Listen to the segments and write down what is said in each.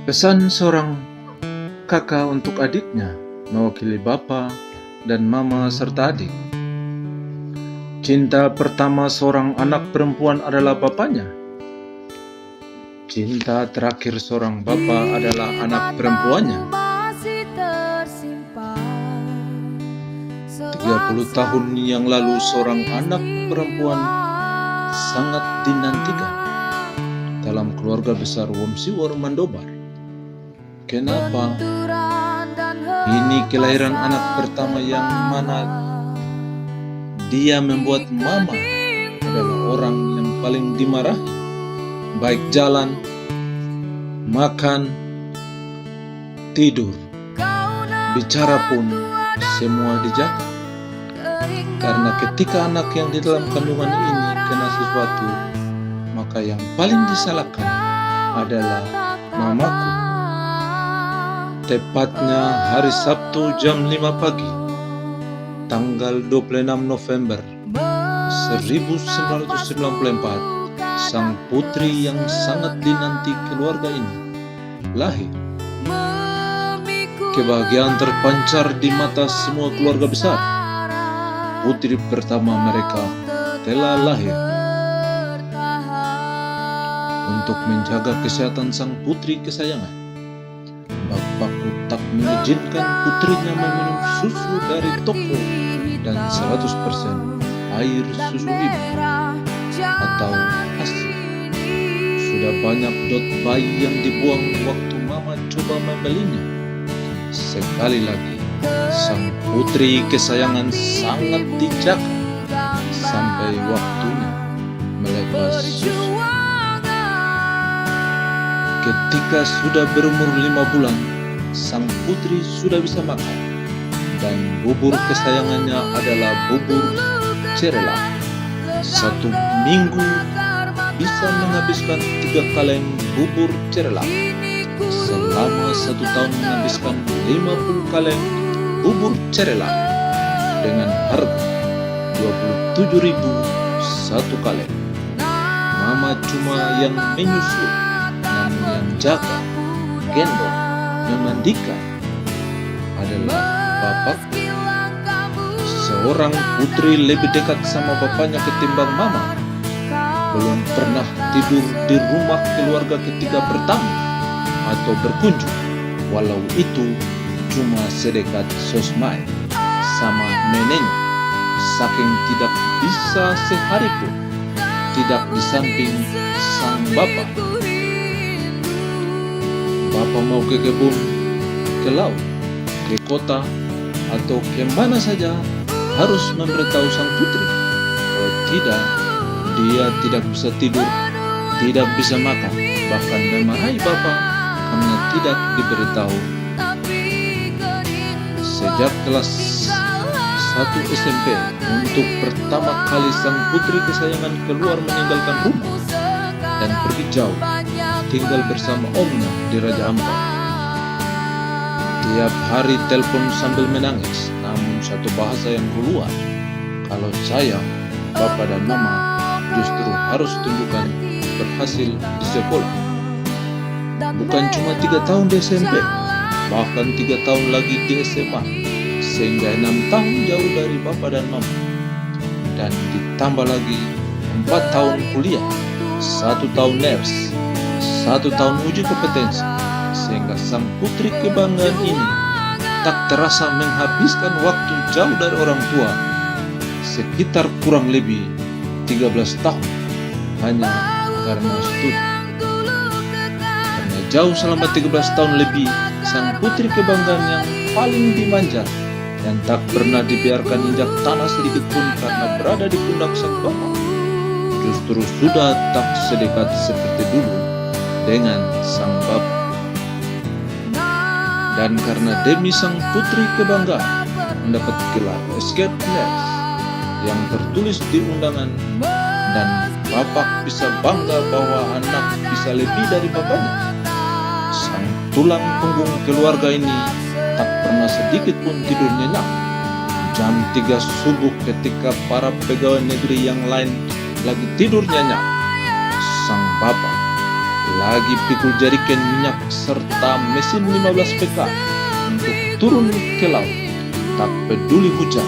Pesan seorang kakak untuk adiknya, mewakili bapa dan mama serta adik. Cinta pertama seorang anak perempuan adalah bapaknya. Cinta terakhir seorang bapa adalah anak perempuannya. 30 tahun yang lalu seorang anak perempuan sangat dinantikan dalam keluarga besar Womsiwor Mandobar. Kenapa? Ini kelahiran anak pertama yang mana dia membuat mama adalah orang yang paling dimarahi, baik jalan, makan, tidur, bicara pun semua dijaga. Karena ketika anak yang di dalam kandungan ini kena sesuatu, maka yang paling disalahkan adalah mamaku. Tepatnya hari Sabtu jam 5 pagi, tanggal 26 November 1994, sang putri yang sangat dinanti keluarga ini lahir. Kebahagiaan terpancar di mata semua keluarga besar. Putri pertama mereka telah lahir. Untuk menjaga kesehatan sang putri kesayangan, bapakku tak mengizinkan putrinya meminum susu dari toko dan 100% air susu ibu atau ASI. Sudah banyak dot bayi yang dibuang waktu mama coba membelinya. Sekali lagi, sang putri kesayangan sangat dijaga sampai waktunya melepas susu. Ketika sudah berumur 5 bulan, sang putri sudah bisa makan, dan bubur kesayangannya adalah bubur cerelak. 1 minggu bisa menghabiskan 3 kaleng bubur cerelak. Selama 1 tahun menghabiskan 50 kaleng bubur cerelak dengan harga 27.000 1 kaleng. Mama cuma yang menyusul, namun yang jaga, gendong, memandikan adalah bapak. Seorang putri lebih dekat sama bapaknya ketimbang mama. Belum pernah tidur di rumah keluarga ketika bertamu atau berkunjung, walau itu cuma sedekat sosmai sama neneknya. Saking tidak bisa sehari pun tidak di samping sang bapak. Bapak mau ke kebun, ke laut, ke kota, atau kemana saja harus memberitahu sang putri. Kalau tidak, dia tidak bisa tidur, tidak bisa makan, bahkan memarahi bapak karena tidak diberitahu. Sejak kelas 1 SMP, untuk pertama kali sang putri kesayangan keluar meninggalkan rumah dan pergi jauh, tinggal bersama omnya di Raja Ampat. Tiap hari telepon sambil menangis, namun satu bahasa yang keluar, kalau saya, bapak dan mama justru harus tunjukkan berhasil di sekolah. Bukan cuma 3 tahun di SMP, bahkan 3 tahun lagi di SMA, sehingga 6 tahun jauh dari bapak dan mama. Dan ditambah lagi 4 tahun kuliah, 1 tahun nurse, 1 tahun uji kompetensi, sehingga sang putri kebanggaan ini tak terasa menghabiskan waktu jauh dari orang tua sekitar kurang lebih 13 tahun hanya karena studi. Karena jauh selama 13 tahun lebih, sang putri kebanggaan yang paling dimanja dan tak pernah dibiarkan injak tanah sedikit pun karena berada di pundak sang bapak, justru sudah tak sedekat seperti dulu dengan sang bapak. Dan karena demi sang putri kebanggaan mendapat gelar escape nurse yang tertulis di undangan, dan bapak bisa bangga bahwa anak bisa lebih dari bapaknya, sang tulang punggung keluarga ini tak pernah sedikit pun tidur nyenyak. Jam 3 subuh ketika para pegawai negeri yang lain lagi tidur nyenyak, sang bapak lagi pikul jeriken minyak serta mesin 15 PK untuk turun ke laut, tak peduli hujan,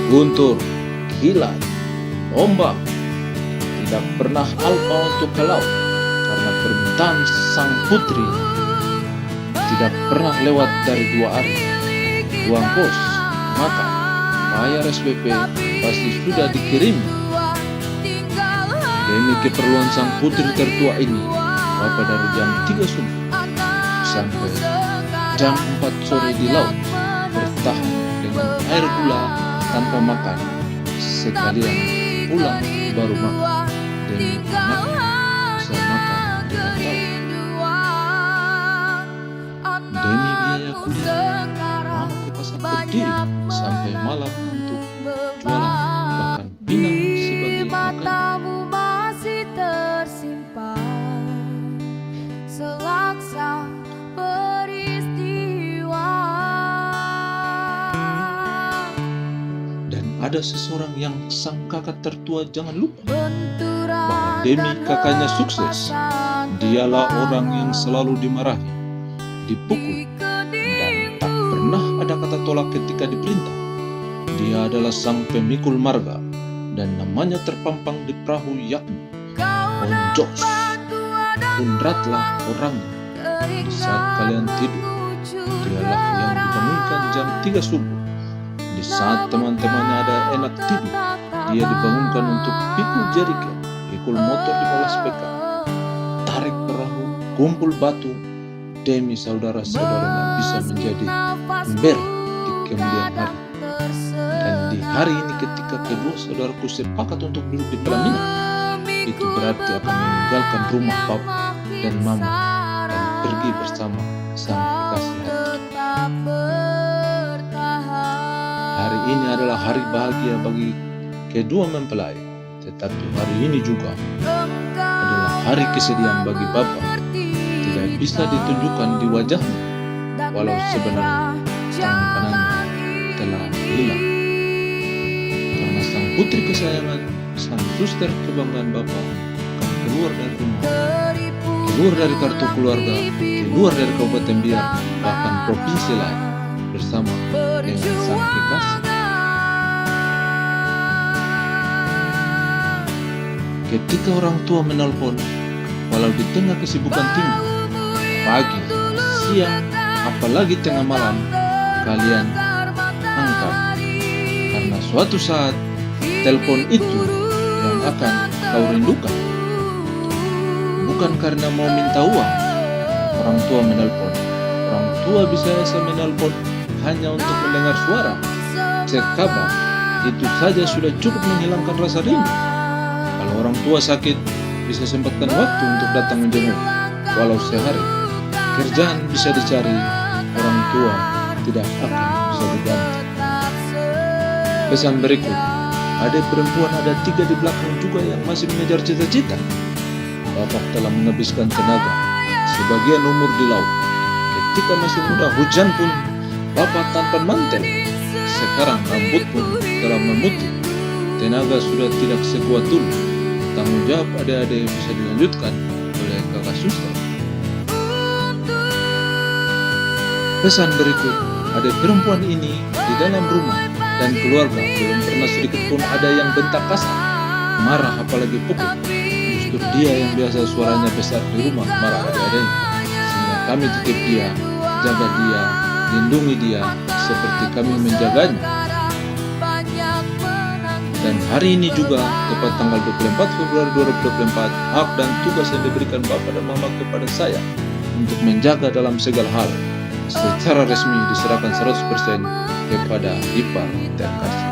guntur, kilat, ombak, tidak pernah alpa untuk ke laut karena permintaan sang putri. Tidak pernah lewat dari 2 hari, uang kos, makan, bayar SPP pasti sudah dikirim. Demi keperluan sang putri tertua ini, Bapak dari jam 3 subuh sampai jam 4 sore di laut bertahan dengan air gula tanpa makan, sekalian pulang baru makan demi anak bisa makan di laut. Demi biaya kuliah, mama ke pasar berdiri sampai malam untuk jualan, bahkan pinang sebagai makan. Selaksa peristiwa. Dan ada seseorang yang sang kakak tertua jangan lupa Benturan bahwa demi kakaknya sukses, dialah orang yang selalu dimarahi, dipukul, dan tak pernah ada kata tolak ketika diperintah. Dia adalah sang pemikul marga dan namanya terpampang di perahu yakni Onjos. Undratlah orangnya di saat kalian tidur. Dialah yang dibangunkan jam 3 subuh. Di saat teman-temannya ada enak tidur, dia dibangunkan untuk pikul jeriken, pikul motor 15 PK, tarik perahu, kumpul batu, demi saudara-saudaranya bisa menjadi ember di kemudian hari. Dan di hari ini ketika kedua saudaraku sepakat untuk duduk di pelaminan, itu berarti akan meninggalkan rumah papa dan mama dan pergi bersama sang kekasih hati. Hari ini adalah hari bahagia bagi kedua mempelai, tetapi hari ini juga adalah hari kesedihan bagi Bapak. Tidak bisa ditunjukkan di wajahnya, walau sebenarnya tangan kanannya telah hilang. Karena sang putri kesayangan, sang suster kebanggaan Bapak akan keluar dari rumah, keluar dari kartu keluarga, keluar dari Kabupaten Biak, bahkan provinsi lain bersama dengan sang kekasih. Ketika orang tua menelpon, walau di tengah kesibukan tinggi, pagi, siang, apalagi tengah malam, kalian angkat. Karena suatu saat, telepon itu yang akan kau rindukan. Bukan karena mau minta uang, orang tua menelpon. Orang tua bisa menelpon hanya untuk mendengar suara, cek kabar. Itu saja sudah cukup menghilangkan rasa rindu. Kalau orang tua sakit, bisa sempatkan waktu untuk datang menjenguk, walau sehari. Kerjaan bisa dicari, orang tua tidak akan bisa diganti. Pesan berikut, adik perempuan ada 3 di belakang juga yang masih mengejar cita-cita. Bapak telah menghabiskan tenaga, sebagian umur di laut. Ketika masih muda, hujan pun Bapak tanpa mantel. Sekarang rambut pun telah memutih, tenaga sudah tidak sekuat dulu. Tanggung jawab adik-adik bisa dilanjutkan oleh kakak suster. Pesan berikut, adik perempuan ini di dalam rumah dan keluarga belum pernah sedikit pun ada yang bentak kasar, marah apalagi pukul. Justru dia yang biasa suaranya besar di rumah marah adik-adiknya. Sehingga kami titip dia, jaga dia, lindungi dia seperti kami menjaganya. Dan hari ini juga, tepat tanggal 24 Februari 2024, hak dan tugas yang diberikan Bapak dan Mama kepada saya untuk menjaga dalam segala hal secara resmi diserahkan 100% kepada ipar terkasih.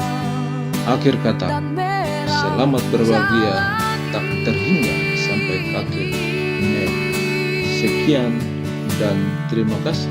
Akhir kata, selamat berbahagia tak terhingga sampai akhir Mei. Sekian dan terima kasih.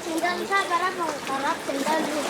Tinggal sa karap ang karap tinggal dulu.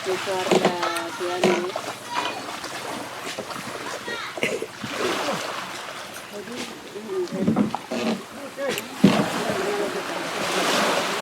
Itu ada si anu